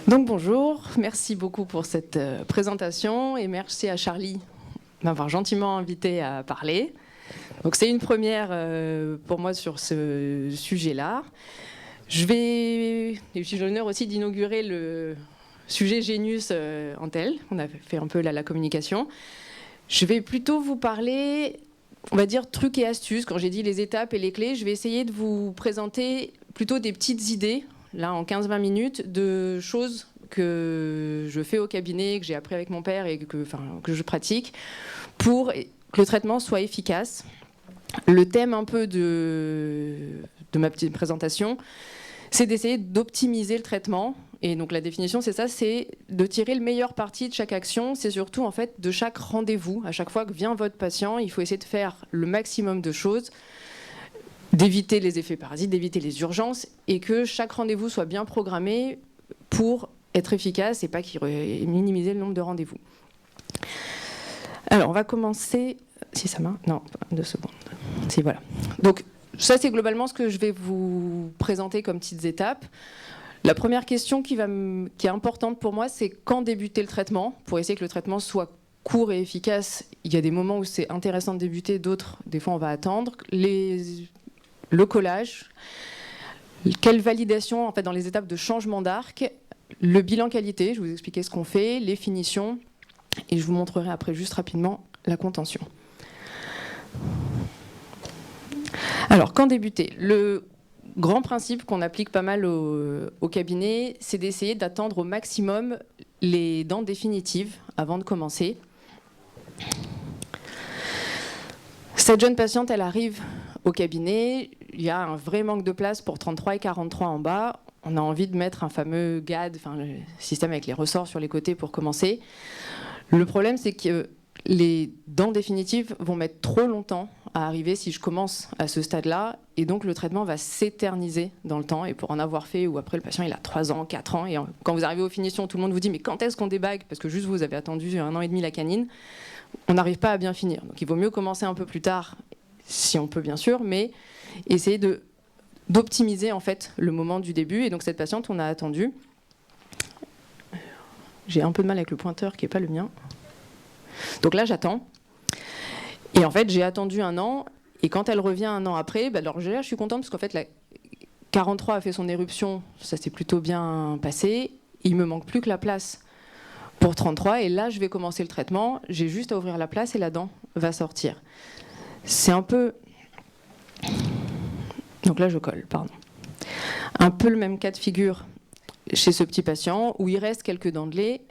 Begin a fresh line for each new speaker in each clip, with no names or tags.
Donc bonjour, merci beaucoup pour cette présentation et merci à Charlie de m'avoir gentiment invité à parler. Donc c'est une première pour moi sur ce sujet-là. J'ai l'honneur aussi d'inaugurer le sujet Genius en tel. On a fait un peu la communication. Je vais plutôt vous parler, on va dire, trucs et astuces. Quand j'ai dit les étapes et les clés, je vais essayer de vous présenter plutôt des petites idées, là en 15-20 minutes, de choses que je fais au cabinet, que j'ai appris avec mon père et que je pratique, pour que le traitement soit efficace. Le thème un peu de ma petite présentation, c'est d'essayer d'optimiser le traitement. Et donc la définition, c'est ça, c'est de tirer le meilleur parti de chaque action. C'est surtout en fait de chaque rendez-vous. À chaque fois que vient votre patient, il faut essayer de faire le maximum de choses, d'éviter les effets parasites, d'éviter les urgences, et que chaque rendez-vous soit bien programmé pour être efficace et pas minimiser le nombre de rendez-vous. Alors on va commencer, si ça marche, non, 2 secondes. Si, voilà. Donc ça c'est globalement ce que je vais vous présenter comme petites étapes. La première question qui est importante pour moi, c'est quand débuter le traitement. Pour essayer que le traitement soit court et efficace, il y a des moments où c'est intéressant de débuter, d'autres, des fois on va attendre. Le collage, quelle validation en fait, dans les étapes de changement d'arc, le bilan qualité, je vais vous expliquer ce qu'on fait, les finitions, et je vous montrerai après juste rapidement la contention. Alors, quand débuter ? Le grand principe qu'on applique pas mal au cabinet, c'est d'essayer d'attendre au maximum les dents définitives avant de commencer. Cette jeune patiente, elle arrive au cabinet, il y a un vrai manque de place pour 33 et 43 en bas. On a envie de mettre un fameux GAD, enfin, le système avec les ressorts sur les côtés pour commencer. Le problème, c'est que les dents définitives vont mettre trop longtemps à arriver si je commence à ce stade-là. Et donc, le traitement va s'éterniser dans le temps. Et pour en avoir fait, ou après, le patient, il a 3 ans, 4 ans. Et quand vous arrivez aux finitions, tout le monde vous dit « Mais quand est-ce qu'on débague ?» Parce que juste vous avez attendu 1 an et demi la canine. On n'arrive pas à bien finir. Donc, il vaut mieux commencer un peu plus tard, si on peut, bien sûr, mais essayer d'optimiser en fait le moment du début. Et donc cette patiente, on a attendu. J'ai un peu de mal avec le pointeur qui n'est pas le mien. Donc là, j'attends. Et en fait, j'ai attendu 1 an. Et quand elle revient 1 an après, alors là, je suis contente parce qu'en fait, la 43 a fait son éruption. Ça s'est plutôt bien passé. Il me manque plus que la place pour 33. Et là, je vais commencer le traitement. J'ai juste à ouvrir la place et la dent va sortir. C'est un peu... Donc là, je colle, pardon. Un peu le même cas de figure chez ce petit patient, où il reste quelques dents de lait.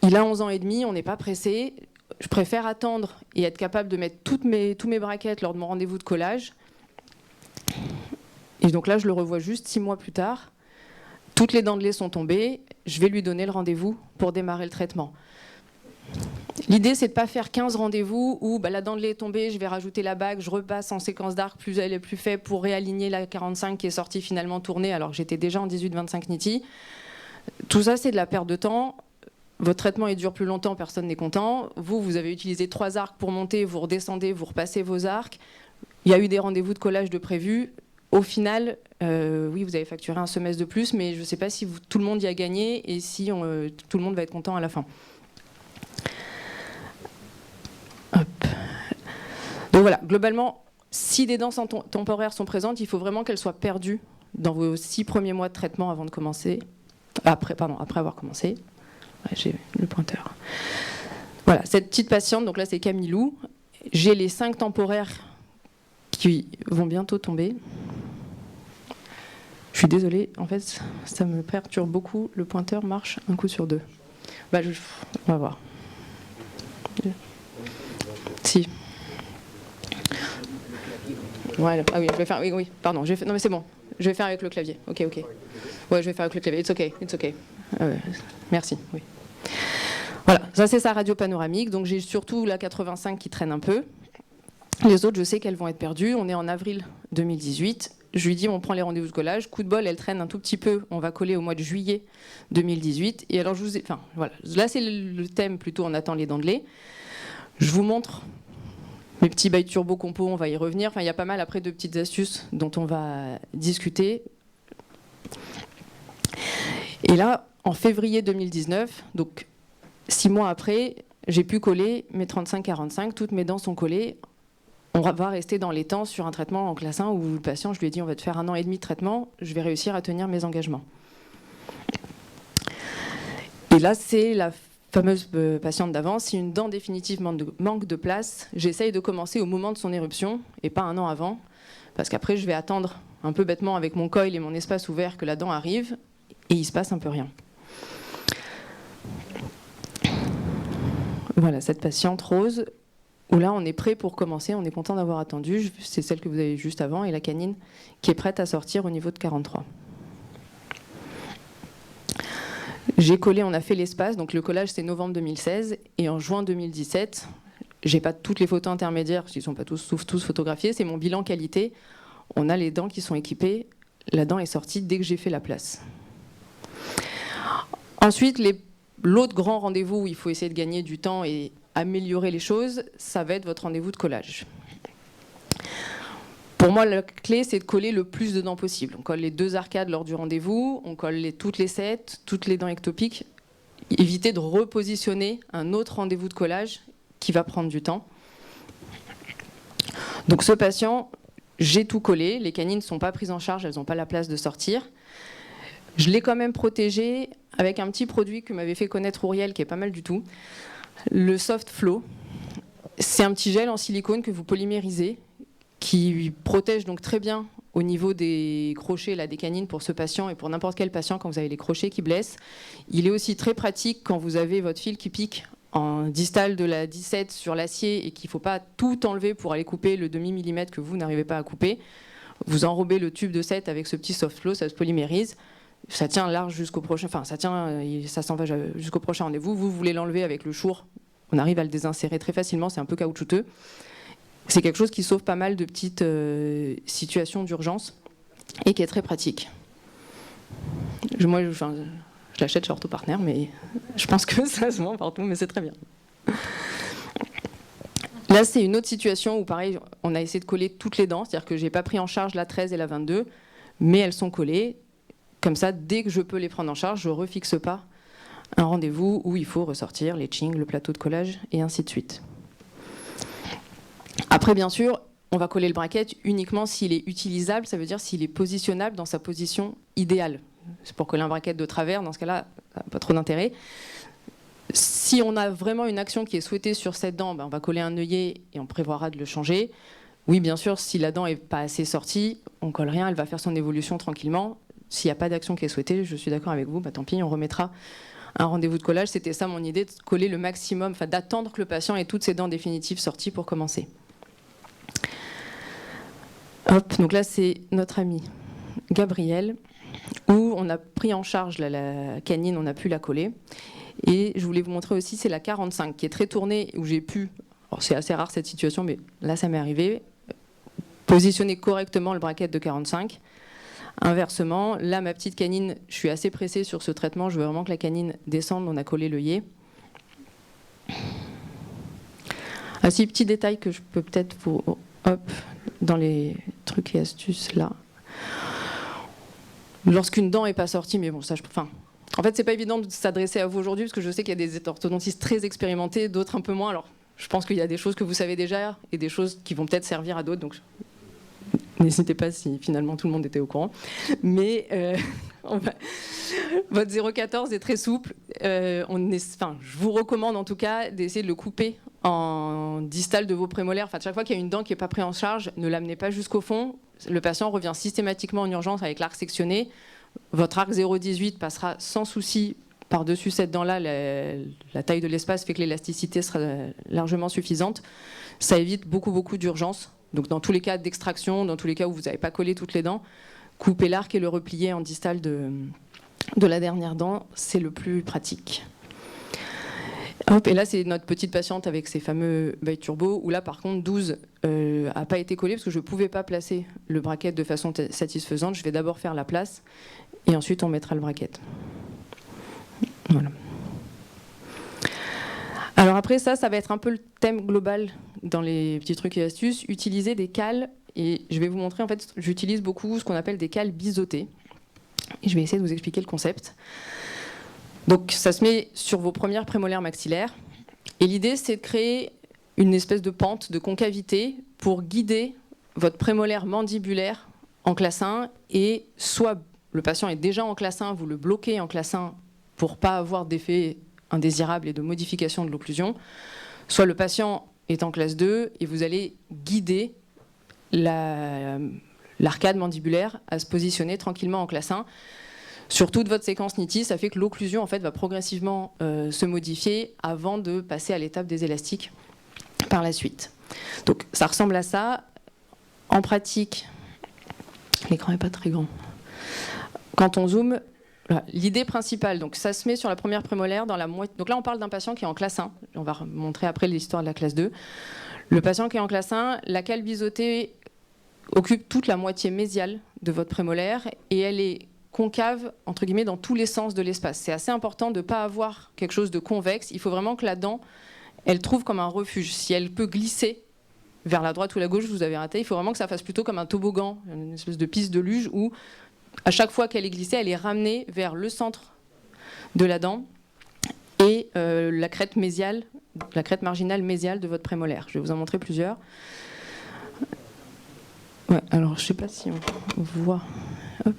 Il a 11 ans et demi, on n'est pas pressé. Je préfère attendre et être capable de mettre tous mes brackets lors de mon rendez-vous de collage. Et donc là, je le revois juste 6 mois plus tard. Toutes les dents de lait sont tombées. Je vais lui donner le rendez-vous pour démarrer le traitement. L'idée, c'est de ne pas faire 15 rendez-vous où la dent de lait est tombée, je vais rajouter la bague, je repasse en séquence d'arc, plus elle est plus faible pour réaligner la 45 qui est sortie finalement tournée alors que j'étais déjà en 18-25 niti. Tout ça, c'est de la perte de temps. Votre traitement il dure plus longtemps, personne n'est content. Vous avez utilisé 3 arcs pour monter, vous redescendez, vous repassez vos arcs. Il y a eu des rendez-vous de collage de prévus. Au final, oui, vous avez facturé un semestre de plus, mais je ne sais pas si tout le monde y a gagné et si tout le monde va être content à la fin. Donc voilà, globalement, si des dents temporaires sont présentes, il faut vraiment qu'elles soient perdues dans vos 6 premiers mois de traitement avant de commencer. Après avoir commencé. Ouais, j'ai le pointeur. Voilà, cette petite patiente, donc là c'est Camilou. J'ai les 5 temporaires qui vont bientôt tomber. Je suis désolée, en fait, ça me perturbe beaucoup. Le pointeur marche un coup sur 2. On va voir. Si. Voilà. Ah oui, je vais faire. Oui, pardon. Non mais c'est bon. Je vais faire avec le clavier. Ok. Ouais, je vais faire avec le clavier. It's okay. Merci. Oui. Voilà. Ça c'est sa radio panoramique. Donc j'ai surtout la 85 qui traîne un peu. Les autres, je sais qu'elles vont être perdues. On est en avril 2018. Je lui dis, on prend les rendez-vous de collage. Coup de bol, elle traîne un tout petit peu. On va coller au mois de juillet 2018. Et alors, voilà. Là, c'est le thème plutôt. On attend les dents de lait. Je vous montre mes petits bails turbo compo, on va y revenir. Enfin, il y a pas mal après de petites astuces dont on va discuter. Et là, en février 2019, donc 6 mois après, j'ai pu coller mes 35-45, toutes mes dents sont collées. On va rester dans les temps sur un traitement en classe 1 où le patient, je lui ai dit on va te faire 1 an et demi de traitement, je vais réussir à tenir mes engagements. Et là, c'est la fameuse patiente d'avant. Si une dent définitive manque de place, j'essaye de commencer au moment de son éruption et pas 1 an avant, parce qu'après, je vais attendre un peu bêtement avec mon coil et mon espace ouvert que la dent arrive et il ne se passe un peu rien. Voilà, cette patiente rose, où là, on est prêt pour commencer, on est content d'avoir attendu. C'est celle que vous avez juste avant et la canine qui est prête à sortir au niveau de 43. J'ai collé, on a fait l'espace, donc le collage c'est novembre 2016 et en juin 2017, j'ai pas toutes les photos intermédiaires, parce qu'ils sont pas tous photographiés, c'est mon bilan qualité. On a les dents qui sont équipées, la dent est sortie dès que j'ai fait la place. Ensuite, l'autre grand rendez-vous où il faut essayer de gagner du temps et améliorer les choses, ça va être votre rendez-vous de collage. Pour moi, la clé, c'est de coller le plus de dents possible. On colle les 2 arcades lors du rendez-vous, on colle toutes les 7, toutes les dents ectopiques. Éviter de repositionner un autre rendez-vous de collage qui va prendre du temps. Donc ce patient, j'ai tout collé, les canines ne sont pas prises en charge, elles n'ont pas la place de sortir. Je l'ai quand même protégé avec un petit produit que m'avait fait connaître Auriel, qui est pas mal du tout, le Soft Flow. C'est un petit gel en silicone que vous polymérisez, qui protège donc très bien au niveau des crochets là, des canines pour ce patient et pour n'importe quel patient quand vous avez les crochets qui blessent. Il est aussi très pratique quand vous avez votre fil qui pique en distal de la 17 sur l'acier et qu'il ne faut pas tout enlever pour aller couper le demi-millimètre que vous n'arrivez pas à couper. Vous enrobez le tube de 7 avec ce petit soft flow, ça se polymérise. Ça tient large jusqu'au prochain, enfin ça s'en va jusqu'au prochain rendez-vous. Vous voulez l'enlever avec le chour, on arrive à le désinsérer très facilement, c'est un peu caoutchouteux. C'est quelque chose qui sauve pas mal de petites situations d'urgence et qui est très pratique. Moi, je l'achète chez Orthopartner, mais je pense que ça se vend partout, mais c'est très bien. Là, c'est une autre situation où, pareil, on a essayé de coller toutes les dents, c'est-à-dire que je n'ai pas pris en charge la 13 et la 22, mais elles sont collées. Comme ça, dès que je peux les prendre en charge, je ne refixe pas un rendez-vous où il faut ressortir les chings, le plateau de collage, et ainsi de suite. Après, bien sûr, on va coller le bracket uniquement s'il est utilisable, ça veut dire s'il est positionnable dans sa position idéale. C'est pour coller un bracket de travers, dans ce cas-là, pas trop d'intérêt. Si on a vraiment une action qui est souhaitée sur cette dent, on va coller un œillet et on prévoira de le changer. Oui, bien sûr, si la dent n'est pas assez sortie, on ne colle rien, elle va faire son évolution tranquillement. S'il n'y a pas d'action qui est souhaitée, je suis d'accord avec vous, tant pis, on remettra un rendez-vous de collage. C'était ça mon idée, de coller le maximum, d'attendre que le patient ait toutes ses dents définitives sorties pour commencer. Hop, donc là, c'est notre ami Gabriel, où on a pris en charge la canine, on a pu la coller. Et je voulais vous montrer aussi, c'est la 45, qui est très tournée, où j'ai pu, c'est assez rare cette situation, mais là, ça m'est arrivé, positionner correctement le bracket de 45. Inversement, là, ma petite canine, je suis assez pressée sur ce traitement, je veux vraiment que la canine descende, on a collé l'œillet. Ah si, petit détail que je peux peut-être vous... Hop, dans les trucs et astuces, là. Lorsqu'une dent n'est pas sortie, mais bon, ça, en fait, c'est pas évident de s'adresser à vous aujourd'hui, parce que je sais qu'il y a des orthodontistes très expérimentés, d'autres un peu moins. Alors, je pense qu'il y a des choses que vous savez déjà, et des choses qui vont peut-être servir à d'autres, donc n'hésitez pas si finalement tout le monde était au courant. Mais votre 0,14 est très souple. Je vous recommande en tout cas d'essayer de le couper en distal de vos prémolaires. Chaque fois qu'il y a une dent qui n'est pas prise en charge, ne l'amenez pas jusqu'au fond. Le patient revient systématiquement en urgence avec l'arc sectionné. Votre arc 0,18 passera sans souci par-dessus cette dent-là. La taille de l'espace fait que l'élasticité sera largement suffisante. Ça évite beaucoup d'urgences. Donc dans tous les cas d'extraction, dans tous les cas où vous n'avez pas collé toutes les dents, couper l'arc et le replier en distal de la dernière dent, c'est le plus pratique. Hop, et là, c'est notre petite patiente avec ses fameux bails turbo, où là, par contre, 12 n'a pas été collé parce que je ne pouvais pas placer le bracket de façon satisfaisante. Je vais d'abord faire la place et ensuite on mettra le bracket. Voilà. Alors après ça va être un peu le thème global dans les petits trucs et astuces. Utiliser des cales, et je vais vous montrer, en fait, j'utilise beaucoup ce qu'on appelle des cales biseautées. Et je vais essayer de vous expliquer le concept. Donc ça se met sur vos premières prémolaires maxillaires. Et l'idée, c'est de créer une espèce de pente, de concavité, pour guider votre prémolaire mandibulaire en classe 1. Et soit le patient est déjà en classe 1, vous le bloquez en classe 1 pour ne pas avoir d'effet indésirable et de modification de l'occlusion. Soit le patient est en classe 2 et vous allez guider l'arcade mandibulaire à se positionner tranquillement en classe 1. Sur toute votre séquence NITI, ça fait que l'occlusion en fait, va progressivement se modifier avant de passer à l'étape des élastiques par la suite. Donc ça ressemble à ça. En pratique, l'écran n'est pas très grand. Quand on zoome, voilà, l'idée principale, donc ça se met sur la première prémolaire dans la moitié. Donc là, on parle d'un patient qui est en classe 1. On va montrer après l'histoire de la classe 2. Le patient qui est en classe 1, la cale biseautée occupe toute la moitié mésiale de votre prémolaire et elle est concave, entre guillemets, dans tous les sens de l'espace. C'est assez important de ne pas avoir quelque chose de convexe. Il faut vraiment que la dent, elle trouve comme un refuge. Si elle peut glisser vers la droite ou la gauche, vous avez raté. Il faut vraiment que ça fasse plutôt comme un toboggan, une espèce de piste de luge où, à chaque fois qu'elle est glissée, elle est ramenée vers le centre de la dent et la crête mésiale, la crête marginale mésiale de votre prémolaire. Je vais vous en montrer plusieurs. Ouais, alors je ne sais pas si on voit. Hop.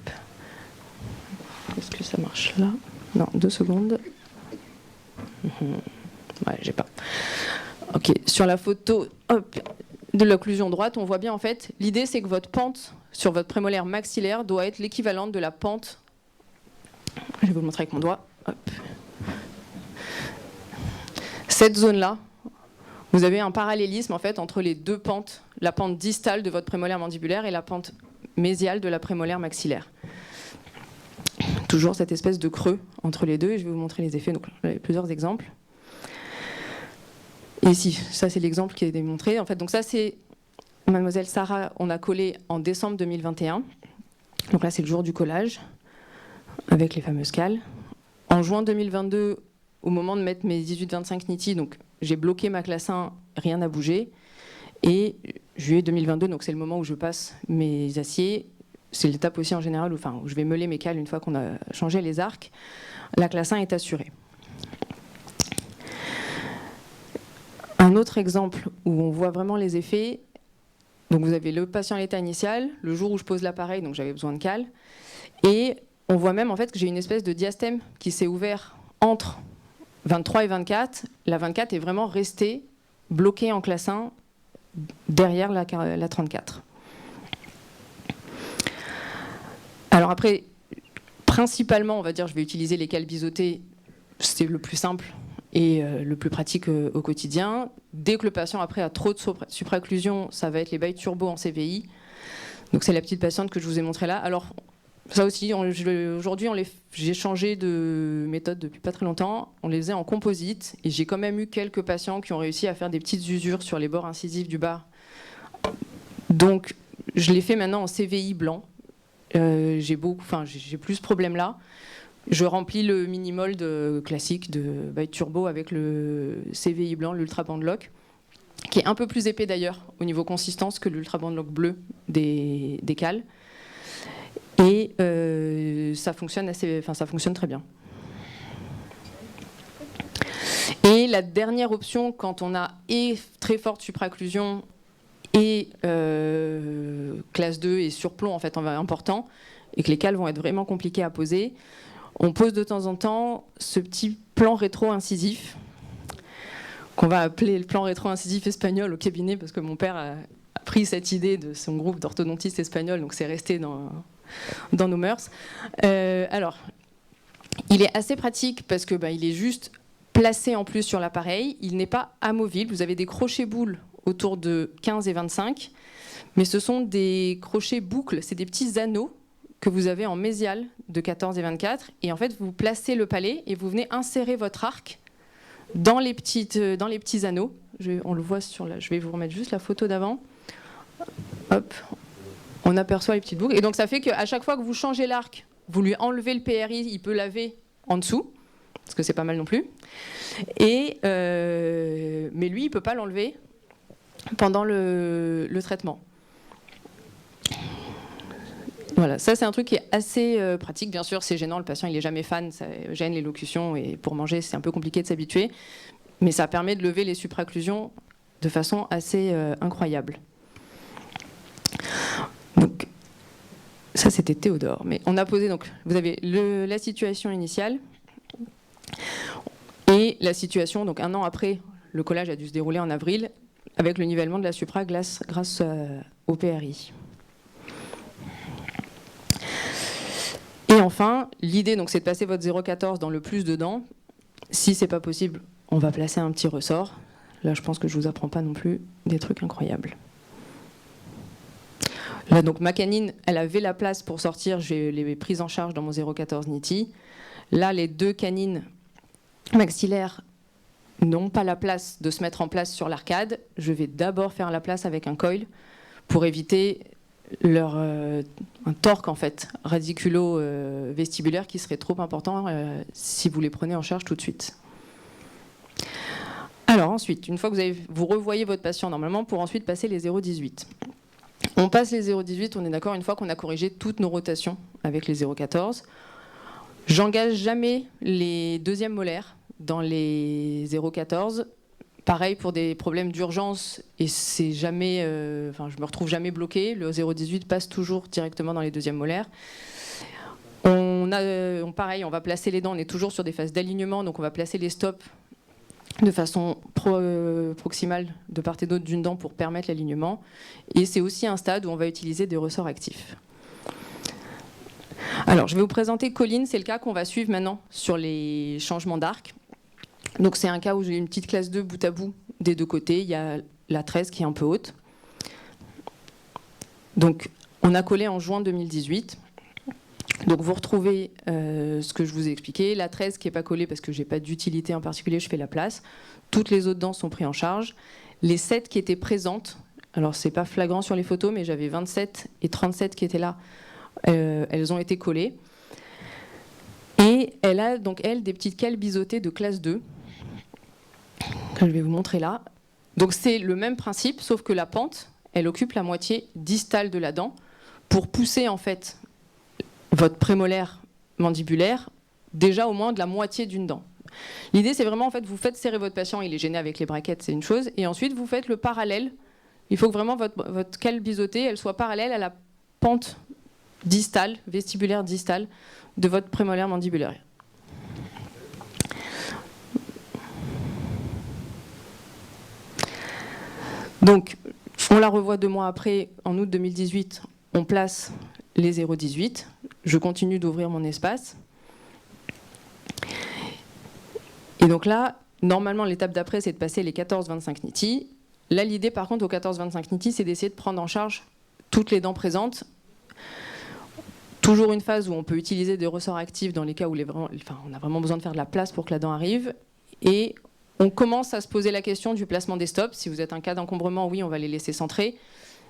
Est-ce que ça marche là? Non, 2 secondes. Ouais, j'ai pas. Ok, sur la photo de l'occlusion droite, on voit bien en fait, l'idée c'est que votre pente sur votre prémolaire maxillaire doit être l'équivalente de la pente. Je vais vous le montrer avec mon doigt. Hop. Cette zone-là, vous avez un parallélisme en fait entre les deux pentes, la pente distale de votre prémolaire mandibulaire et la pente mésiale de la prémolaire maxillaire. Toujours cette espèce de creux entre les deux, et je vais vous montrer les effets. Donc, j'ai plusieurs exemples. Et ici, ça c'est l'exemple qui est démontré. En fait, donc ça c'est Mademoiselle Sarah, on a collé en décembre 2021. Donc là c'est le jour du collage, avec les fameuses cales. En juin 2022, au moment de mettre mes 18-25 NITI, donc j'ai bloqué ma classe 1, rien n'a bougé. Et juillet 2022, donc c'est le moment où je passe mes aciers. C'est l'étape aussi en général où je vais meuler mes cales une fois qu'on a changé les arcs. La classe 1 est assurée. Un autre exemple où on voit vraiment les effets, donc vous avez le patient à l'état initial, le jour où je pose l'appareil, donc j'avais besoin de cales, et on voit même en fait que j'ai une espèce de diastème qui s'est ouvert entre 23 et 24. La 24 est vraiment restée bloquée en classe 1 derrière la 34. Alors après, principalement, on va dire, je vais utiliser les cales biseautées, c'est le plus simple et le plus pratique au quotidien. Dès que le patient après a trop de supraocclusion, ça va être les bails turbo en CVI. Donc c'est la petite patiente que je vous ai montrée là. Alors ça aussi, aujourd'hui, j'ai changé de méthode depuis pas très longtemps. On les faisait en composite et j'ai quand même eu quelques patients qui ont réussi à faire des petites usures sur les bords incisifs du bas. Donc je les fais maintenant en CVI blanc. J'ai plus ce problème-là. Je remplis le mini-mold classique de Byte Turbo avec le CVI blanc, l'Ultra Band Lock, qui est un peu plus épais d'ailleurs au niveau consistance que l'Ultra Band Lock bleu des cales. Et ça fonctionne très bien. Et la dernière option, quand on a très forte supraocclusion et classe 2 et surplomb en fait important, et que les cales vont être vraiment compliquées à poser, on pose de temps en temps ce petit plan rétro-incisif, qu'on va appeler le plan rétro-incisif espagnol au cabinet, parce que mon père a pris cette idée de son groupe d'orthodontistes espagnols, donc c'est resté dans nos mœurs. Alors, il est assez pratique parce que il est juste placé en plus sur l'appareil, il n'est pas amovible, vous avez des crochets boules autour de 15 et 25, mais ce sont des crochets boucles, c'est des petits anneaux que vous avez en mésial de 14 et 24, et en fait vous placez le palais et vous venez insérer votre arc dans les petits anneaux. On le voit je vais vous remettre juste la photo d'avant. Hop, on aperçoit les petites boucles, et donc ça fait qu'à chaque fois que vous changez l'arc, vous lui enlevez le PRI, il peut laver en dessous, parce que c'est pas mal non plus, mais lui il peut pas l'enlever pendant le traitement. Voilà, ça c'est un truc qui est assez pratique. Bien sûr, c'est gênant, le patient il n'est jamais fan, ça gêne l'élocution et pour manger c'est un peu compliqué de s'habituer. Mais ça permet de lever les supraocclusions de façon assez incroyable. Donc, ça c'était Théodore. Mais on a posé, donc, vous avez la situation initiale et la situation, donc 1 an après, le collage a dû se dérouler en avril, avec le nivellement de la supra grâce au PRI. Et enfin, l'idée, donc, c'est de passer votre 0,14 dans le plus dedans. Si c'est pas possible, on va placer un petit ressort. Là, je pense que je vous apprends pas non plus des trucs incroyables. Là, donc, ma canine, elle avait la place pour sortir. Je l'ai prise en charge dans mon 0,14 NITI. Là, les 2 canines maxillaires n'ont pas la place de se mettre en place sur l'arcade. Je vais d'abord faire la place avec un coil pour éviter un torque en fait, radiculo-vestibulaire qui serait trop important si vous les prenez en charge tout de suite. Alors ensuite, une fois que vous revoyez votre patient normalement pour ensuite passer les 0,18. On passe les 0,18, on est d'accord, une fois qu'on a corrigé toutes nos rotations avec les 0,14. J'engage jamais les deuxièmes molaires dans les 0,14. Pareil pour des problèmes d'urgence, et c'est jamais, je me retrouve jamais bloqué. Le 0,18 passe toujours directement dans les deuxièmes molaires. Pareil, on va placer les dents, on est toujours sur des phases d'alignement, donc on va placer les stops de façon proximale de part et d'autre d'une dent pour permettre l'alignement. Et c'est aussi un stade où on va utiliser des ressorts actifs. Alors, je vais vous présenter Colline, c'est le cas qu'on va suivre maintenant sur les changements d'arc. Donc c'est un cas où j'ai une petite classe 2 bout à bout des deux côtés. Il y a la 13 qui est un peu haute. Donc on a collé en juin 2018. Donc vous retrouvez ce que je vous ai expliqué. La 13 qui n'est pas collée parce que je n'ai pas d'utilité en particulier, je fais la place. Toutes les autres dents sont prises en charge. Les 7 qui étaient présentes, alors c'est pas flagrant sur les photos, mais j'avais 27 et 37 qui étaient là. Elles ont été collées. Et elle a donc, elle, des petites cales biseautées de classe 2. Que je vais vous montrer là. Donc c'est le même principe, sauf que la pente, elle occupe la moitié distale de la dent pour pousser en fait votre prémolaire mandibulaire déjà au moins de la moitié d'une dent. L'idée c'est vraiment en fait vous faites serrer votre patient, il est gêné avec les braquettes, c'est une chose, et ensuite vous faites le parallèle. Il faut que vraiment votre cale biseautée, elle soit parallèle à la pente distale, vestibulaire distale de votre prémolaire mandibulaire. Donc, on la revoit 2 mois après, en août 2018, on place les 0,18. Je continue d'ouvrir mon espace. Et donc là, normalement, l'étape d'après, c'est de passer les 14-25 NITI. Là, l'idée, par contre, au 14-25 NITI, c'est d'essayer de prendre en charge toutes les dents présentes. Toujours une phase où on peut utiliser des ressorts actifs dans les cas où on a vraiment besoin de faire de la place pour que la dent arrive. Et on commence à se poser la question du placement des stops. Si vous êtes un cas d'encombrement, oui, on va les laisser centrer.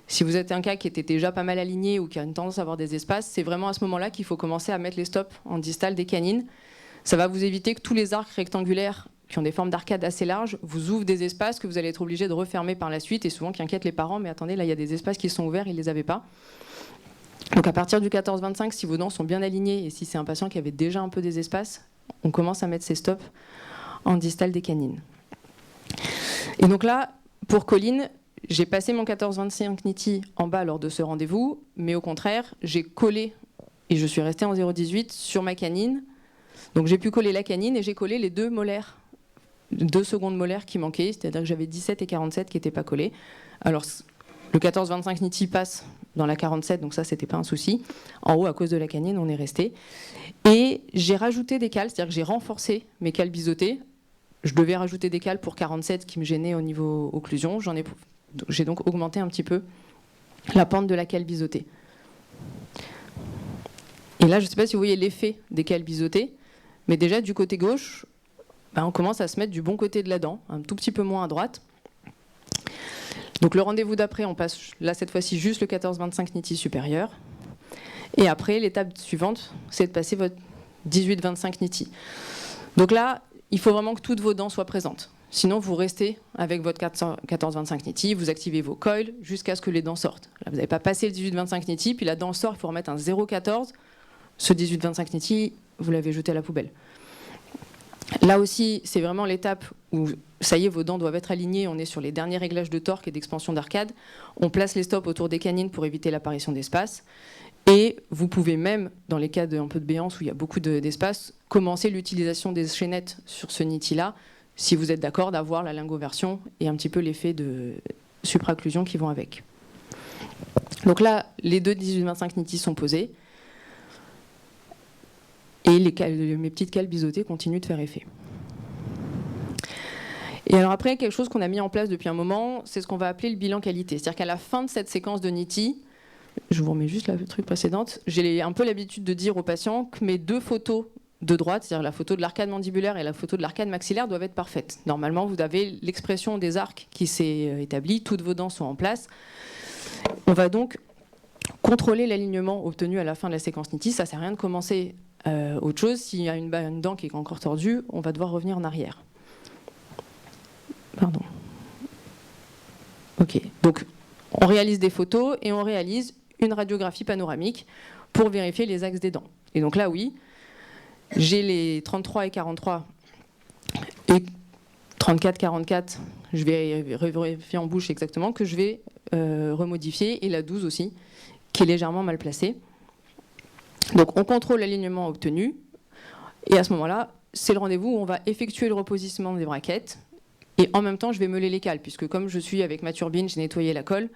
Si vous êtes un cas qui était déjà pas mal aligné ou qui a une tendance à avoir des espaces, c'est vraiment à ce moment-là qu'il faut commencer à mettre les stops en distal des canines. Ça va vous éviter que tous les arcs rectangulaires qui ont des formes d'arcade assez larges vous ouvrent des espaces que vous allez être obligé de refermer par la suite et souvent qui inquiètent les parents. Mais attendez, là, il y a des espaces qui sont ouverts, ils ne les avaient pas. Donc à partir du 14-25, si vos dents sont bien alignées et si c'est un patient qui avait déjà un peu des espaces, on commence à mettre ces stops en distal des canines. Et donc là, pour Colline, j'ai passé mon 14-25 NITI en bas lors de ce rendez-vous, mais au contraire, j'ai collé, et je suis restée en 0,18 sur ma canine. Donc j'ai pu coller la canine et j'ai collé les 2 molaires, 2 secondes molaires qui manquaient, c'est-à-dire que j'avais 17 et 47 qui n'étaient pas collés. Alors le 14-25 NITI passe dans la 47, donc ça, c'était pas un souci. En haut, à cause de la canine, on est resté. Et j'ai rajouté des cales, c'est-à-dire que j'ai renforcé mes cales biseautées. Je devais rajouter des cales pour 47 qui me gênaient au niveau occlusion. J'ai donc augmenté un petit peu la pente de la cale biseautée. Et là, je ne sais pas si vous voyez l'effet des cales biseautées, mais déjà du côté gauche, on commence à se mettre du bon côté de la dent, un tout petit peu moins à droite. Donc le rendez-vous d'après, on passe là cette fois-ci juste le 14-25 NITI supérieur. Et après, l'étape suivante, c'est de passer votre 18-25 NITI. Donc là, il faut vraiment que toutes vos dents soient présentes. Sinon, vous restez avec votre 14-25 niti, vous activez vos coils jusqu'à ce que les dents sortent. Là, vous n'avez pas passé le 18-25 niti, puis la dent sort, il faut remettre un 0,14. Ce 18-25 niti, vous l'avez jeté à la poubelle. Là aussi, c'est vraiment l'étape où, ça y est, vos dents doivent être alignées. On est sur les derniers réglages de torque et d'expansion d'arcade. On place les stops autour des canines pour éviter l'apparition d'espace. Et vous pouvez même, dans les cas d'un peu de béance où il y a beaucoup d'espace, commencer l'utilisation des chaînettes sur ce niti-là, si vous êtes d'accord d'avoir la lingoversion et un petit peu l'effet de supraocclusion qui vont avec. Donc là, les deux 18-25 niti sont posés. Et mes petites cales biseautées continuent de faire effet. Et alors après, quelque chose qu'on a mis en place depuis un moment, c'est ce qu'on va appeler le bilan qualité. C'est-à-dire qu'à la fin de cette séquence de niti, je vous remets juste la truc précédente, j'ai un peu l'habitude de dire aux patients que mes deux photos de droite, c'est-à-dire la photo de l'arcade mandibulaire et la photo de l'arcade maxillaire, doivent être parfaites. Normalement, vous avez l'expression des arcs qui s'est établie, toutes vos dents sont en place. On va donc contrôler l'alignement obtenu à la fin de la séquence niti. Ça ne sert à rien de commencer autre chose. S'il y a une dent qui est encore tordue, on va devoir revenir en arrière. Pardon. Ok, donc on réalise des photos et on réalise une radiographie panoramique pour vérifier les axes des dents. Et donc là, oui, j'ai les 33 et 43 et 34, 44, je vais vérifier en bouche exactement, que je vais remodifier, et la 12 aussi, qui est légèrement mal placée. Donc on contrôle l'alignement obtenu, et à ce moment-là, c'est le rendez-vous où on va effectuer le repositionnement des braquettes, et en même temps, je vais meuler les cales, puisque comme je suis avec ma turbine, j'ai nettoyé la colle,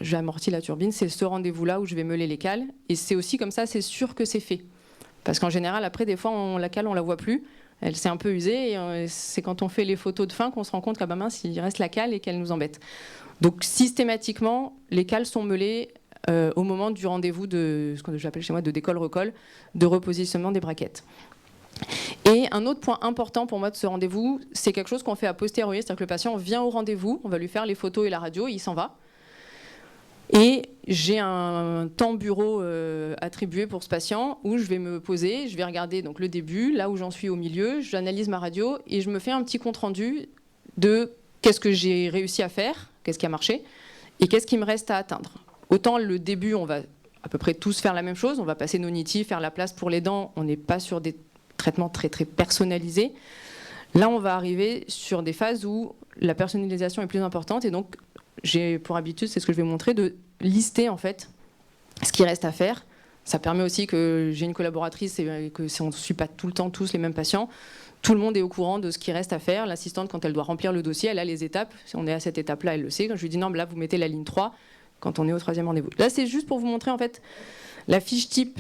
j'ai amorti la turbine, c'est ce rendez-vous-là où je vais meuler les cales, et c'est aussi comme ça, c'est sûr que c'est fait. Parce qu'en général, après, des fois, la cale, on la voit plus, elle s'est un peu usée, et c'est quand on fait les photos de fin qu'on se rend compte qu'à ma main, s'il reste la cale et qu'elle nous embête. Donc systématiquement, les cales sont meulées au moment du rendez-vous de ce que j'appelle chez moi de décolle-recolle, de repositionnement des braquettes. Et un autre point important pour moi de ce rendez-vous, c'est quelque chose qu'on fait a posteriori, c'est-à-dire que le patient vient au rendez-vous, on va lui faire les photos et la radio, et il s'en va. Et j'ai un temps bureau attribué pour ce patient où je vais me poser, je vais regarder donc le début, là où j'en suis au milieu, j'analyse ma radio et je me fais un petit compte-rendu de qu'est-ce que j'ai réussi à faire, qu'est-ce qui a marché, et qu'est-ce qui me reste à atteindre. Autant le début, on va à peu près tous faire la même chose, on va passer nos niti, faire la place pour les dents, on n'est pas sur des traitements très très personnalisés. Là, on va arriver sur des phases où la personnalisation est plus importante, et donc j'ai pour habitude, c'est ce que je vais montrer, de lister en fait ce qui reste à faire. Ça permet aussi que j'ai une collaboratrice et que si on ne suit pas tout le temps tous les mêmes patients, tout le monde est au courant de ce qui reste à faire. L'assistante, quand elle doit remplir le dossier, elle a les étapes. Si on est à cette étape-là, elle le sait. Quand je lui dis non, mais là, vous mettez la ligne 3 quand on est au 3e rendez-vous. Là, c'est juste pour vous montrer en fait la fiche type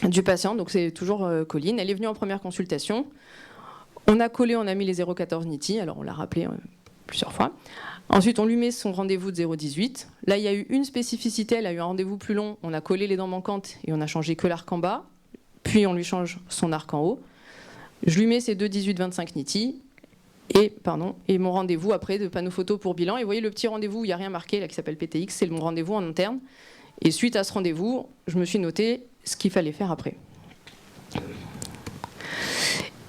du patient. Donc c'est toujours Colline. Elle est venue en première consultation. On a collé, on a mis les 0,14 niti. Alors on l'a rappelé plusieurs fois. Ensuite, on lui met son rendez-vous de 0,18. Là, il y a eu une spécificité, elle a eu un rendez-vous plus long. On a collé les dents manquantes et on a changé que l'arc en bas. Puis, on lui change son arc en haut. Je lui mets ses deux 18-25 niti. Et mon rendez-vous après de panneau photo pour bilan. Et vous voyez le petit rendez-vous où il n'y a rien marqué, là, qui s'appelle PTX, c'est mon rendez-vous en interne. Et suite à ce rendez-vous, je me suis noté ce qu'il fallait faire après.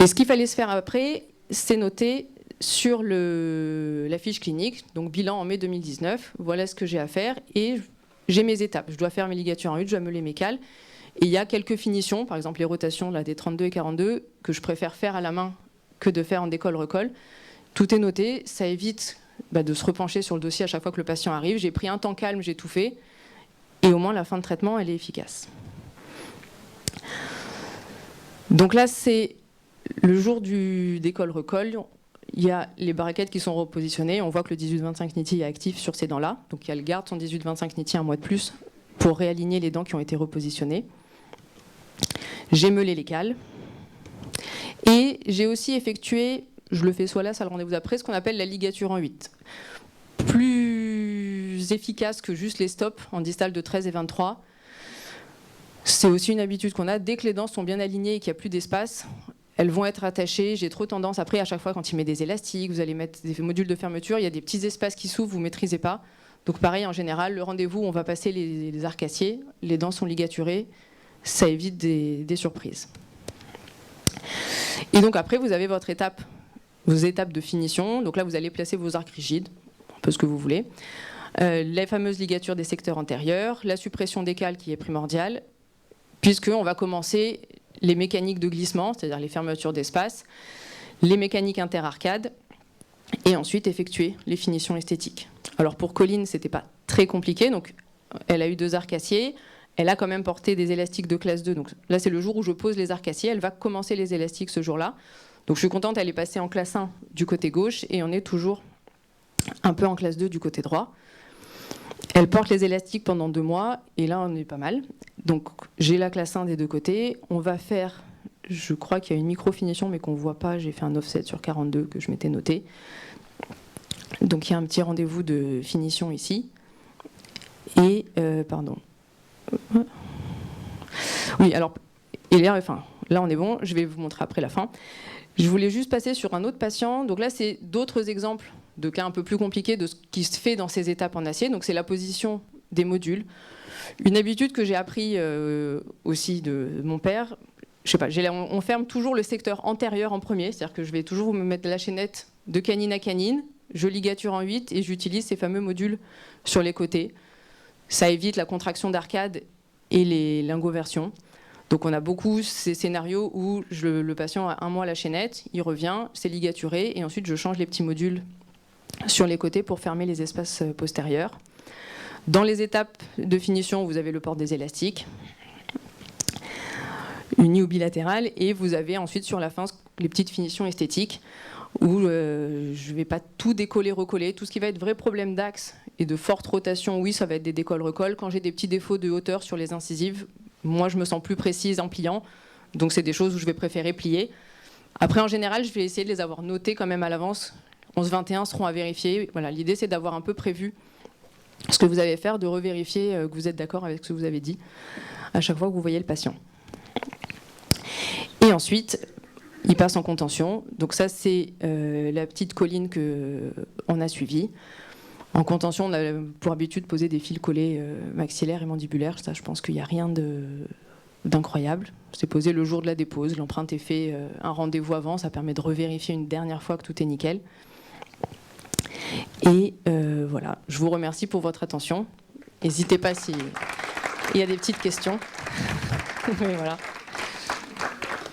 Et ce qu'il fallait se faire après, c'est noté sur la fiche clinique, donc bilan en mai 2019, voilà ce que j'ai à faire, et j'ai mes étapes. Je dois faire mes ligatures en U, je dois meuler mes cales, et il y a quelques finitions, par exemple les rotations là, des 32 et 42, que je préfère faire à la main que de faire en décolle-recolle. Tout est noté, ça évite de se repencher sur le dossier à chaque fois que le patient arrive. J'ai pris un temps calme, j'ai tout fait, et au moins la fin de traitement, elle est efficace. Donc là, c'est le jour du décolle-recolle. Il y a les braquettes qui sont repositionnées. On voit que le 18-25 niti est actif sur ces dents-là. Donc elle garde son 18-25 niti un mois de plus pour réaligner les dents qui ont été repositionnées. J'ai meulé les cales. Et j'ai aussi effectué, je le fais soit là, soit le rendez-vous d'après, ce qu'on appelle la ligature en 8. Plus efficace que juste les stops en distal de 13 et 23. C'est aussi une habitude qu'on a. Dès que les dents sont bien alignées et qu'il n'y a plus d'espace, elles vont être attachées. J'ai trop tendance, après, à chaque fois, quand il met des élastiques, vous allez mettre des modules de fermeture, il y a des petits espaces qui s'ouvrent, vous ne maîtrisez pas. Donc pareil, en général, le rendez-vous, on va passer les arcassiers, les dents sont ligaturées, ça évite des surprises. Et donc après, vous avez votre étape vos étapes de finition. Donc là, vous allez placer vos arcs rigides, un peu ce que vous voulez. Les fameuses ligatures des secteurs antérieurs, la suppression des cales qui est primordiale, puisqu'on va commencer les mécaniques de glissement, c'est-à-dire les fermetures d'espace, les mécaniques inter-arcades, et ensuite effectuer les finitions esthétiques. Alors pour Colline, ce n'était pas très compliqué, donc elle a eu 2 arcs acier, elle a quand même porté des élastiques de classe 2, donc là c'est le jour où je pose les arcs acier, elle va commencer les élastiques ce jour-là. Donc je suis contente, elle est passée en classe 1 du côté gauche, et on est toujours un peu en classe 2 du côté droit. Elle porte les élastiques pendant 2 mois, et là on est pas mal. Donc j'ai la classe 1 des 2 côtés. On va faire, je crois qu'il y a une micro-finition, mais qu'on ne voit pas. J'ai fait un offset sur 42 que je m'étais noté. Donc il y a un petit rendez-vous de finition ici. Et, pardon. Oui, alors, et là, enfin, là on est bon, je vais vous montrer après la fin. Je voulais juste passer sur un autre patient. Donc là, c'est d'autres exemples de cas un peu plus compliqués de ce qui se fait dans ces étapes en acier. Donc c'est la position des modules. Une habitude que j'ai appris aussi de mon père, je sais pas, on ferme toujours le secteur antérieur en premier, c'est-à-dire que je vais toujours me mettre la chaînette de canine à canine, je ligature en 8 et j'utilise ces fameux modules sur les côtés. Ça évite la contraction d'arcade et les lingoversions. Donc on a beaucoup ces scénarios où le patient a 1 mois la chaînette, il revient, c'est ligaturé, et ensuite je change les petits modules sur les côtés pour fermer les espaces postérieurs. Dans les étapes de finition, vous avez le port des élastiques, uni ou bilatéral, et vous avez ensuite sur la fin les petites finitions esthétiques où je ne vais pas tout décoller, recoller. Tout ce qui va être vrai problème d'axe et de forte rotation, oui, ça va être des décolles-recolles. Quand j'ai des petits défauts de hauteur sur les incisives, moi je me sens plus précise en pliant, donc c'est des choses où je vais préférer plier. Après, en général, je vais essayer de les avoir notées quand même à l'avance. 11-21 seront à vérifier. Voilà, l'idée, c'est d'avoir un peu prévu ce que vous allez faire, de revérifier que vous êtes d'accord avec ce que vous avez dit à chaque fois que vous voyez le patient. Et ensuite, il passe en contention. Donc ça, c'est la petite colline qu'on a suivie. En contention, on a pour habitude de poser des fils collés maxillaires et mandibulaires. Ça, je pense qu'il n'y a rien d'incroyable. C'est posé le jour de la dépose. L'empreinte est faite un rendez-vous avant. Ça permet de revérifier une dernière fois que tout est nickel. Et voilà, je vous remercie pour votre attention. N'hésitez pas s'il y a des petites questions. Voilà.